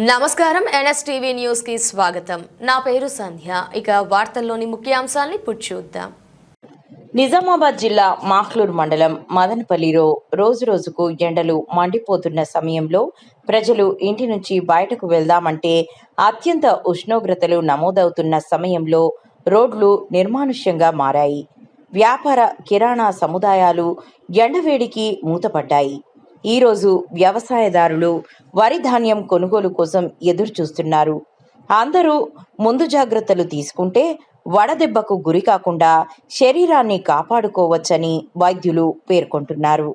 నమస్కారం NSTV news కి స్వాగతం. నా పేరు సంధ్య. ఇక వార్తల్లోని ముఖ్యాంశాలను ఇప్పుడు చూద్దాం. నిజామాబాద్ జిల్లా మాక్లూర్ మండలం మదనపల్లిలో రోజురోజుకు ఎండలు మండిపోతున్న సమయంలో ప్రజలు ఇంటి నుంచి బయటకు వెళ్దామంటే అత్యంత ఉష్ణోగ్రతలు నమోదవుతున్న సమయంలో రోడ్లు నిర్మానుష్యంగా మారాయి. వ్యాపార కిరాణా సముదాయాలు ఎండవేడికి మూతపడ్డాయి. ఈరోజు వ్యవసాయదారులు వరి ధాన్యం కొనుగోలు కోసం ఎదురు చూస్తున్నారు. అందరూ ముందు జాగ్రత్తలు తీసుకుంటే వడదెబ్బకు గురి కాకుండా శరీరాన్ని కాపాడుకోవచ్చని వైద్యులు పేర్కొంటున్నారు.